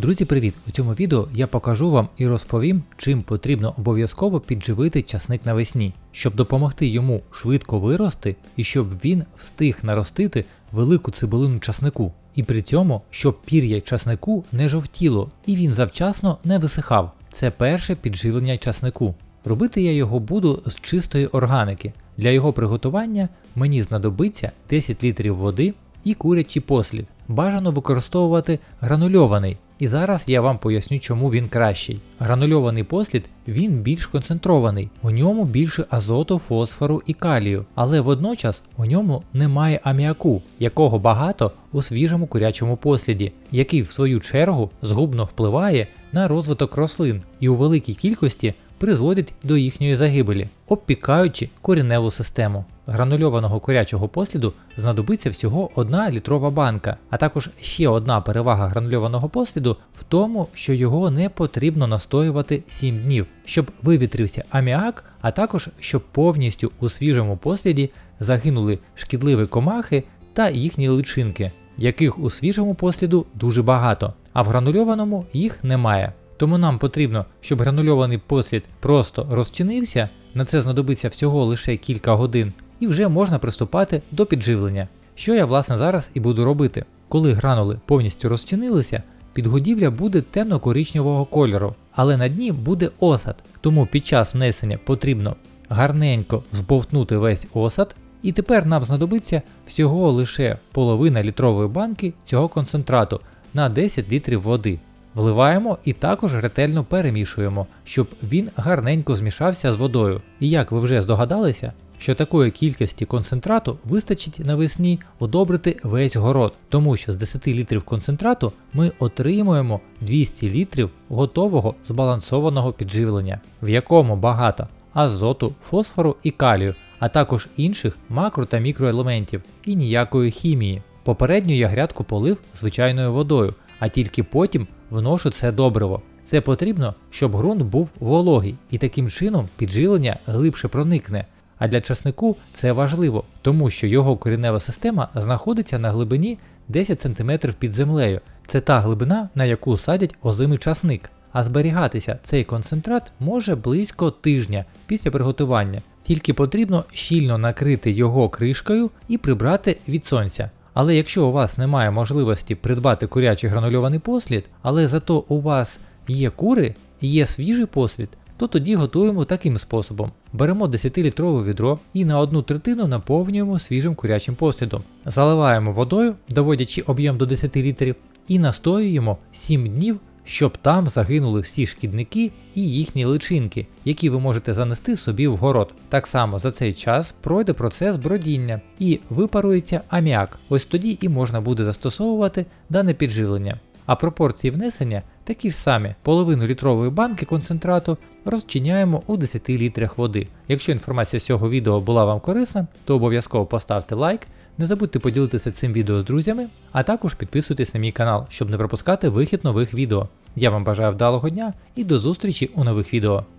Друзі, привіт! У цьому відео я покажу вам і розповім, чим потрібно обов'язково підживити часник навесні, щоб допомогти йому швидко вирости і щоб він встиг наростити велику цибулину часнику. І при цьому, щоб пір'я часнику не жовтіло і він завчасно не висихав. Це перше підживлення часнику. Робити я його буду з чистої органіки. Для його приготування мені знадобиться 10 літрів води і курячий послід. Бажано використовувати гранульований. І зараз я вам поясню, чому він кращий. Гранульований послід, він більш концентрований, у ньому більше азоту, фосфору і калію, але водночас у ньому немає аміаку, якого багато у свіжому курячому посліді, який в свою чергу згубно впливає на розвиток рослин і у великій кількості призводить до їхньої загибелі, обпікаючи кореневу систему. Гранульованого курячого посліду знадобиться всього 1 літрова банка, а також ще одна перевага гранульованого посліду в тому, що його не потрібно настоювати 7 днів, щоб вивітрився аміак, а також щоб повністю у свіжому посліді загинули шкідливі комахи та їхні личинки, яких у свіжому посліду дуже багато, а в гранульованому їх немає. Тому нам потрібно, щоб гранульований послід просто розчинився, на це знадобиться всього лише кілька годин, і вже можна приступати до підживлення. Що я власне зараз і буду робити. Коли гранули повністю розчинилися, підгодівля буде темно-коричневого кольору, але на дні буде осад, тому під час внесення потрібно гарненько збовтнути весь осад, і тепер нам знадобиться всього лише половина літрової банки цього концентрату на 10 літрів води. Вливаємо і також ретельно перемішуємо, щоб він гарненько змішався з водою. І як ви вже здогадалися, що такої кількості концентрату вистачить навесні одобрити весь город, тому що з 10 літрів концентрату ми отримуємо 200 літрів готового збалансованого підживлення, в якому багато азоту, фосфору і калію, а також інших макро та мікроелементів і ніякої хімії. Попередньо я грядку полив звичайною водою, а тільки потім вношу це добриво. Це потрібно, щоб ґрунт був вологий і таким чином підживлення глибше проникне. А для часнику це важливо, тому що його коренева система знаходиться на глибині 10 см під землею. Це та глибина, на яку садять озимий часник. А зберігатися цей концентрат може близько тижня після приготування. Тільки потрібно щільно накрити його кришкою і прибрати від сонця. Але якщо у вас немає можливості придбати курячий гранульований послід, але зато у вас є кури і є свіжий послід, то тоді готуємо таким способом. Беремо 10-літрове відро і на 1/3 наповнюємо свіжим курячим послідом. Заливаємо водою, доводячи об'єм до 10 літрів, і настоюємо 7 днів, щоб там загинули всі шкідники і їхні личинки, які ви можете занести собі в город. Так само за цей час пройде процес бродіння і випарується аміак. Ось тоді і можна буде застосовувати дане підживлення. А пропорції внесення такі ж самі. Половину літрової банки концентрату розчиняємо у 10 літрах води. Якщо інформація з цього відео була вам корисна, то обов'язково поставте лайк, не забудьте поділитися цим відео з друзями, а також підписуйтесь на мій канал, щоб не пропускати вихід нових відео. Я вам бажаю вдалого дня і до зустрічі у нових відео.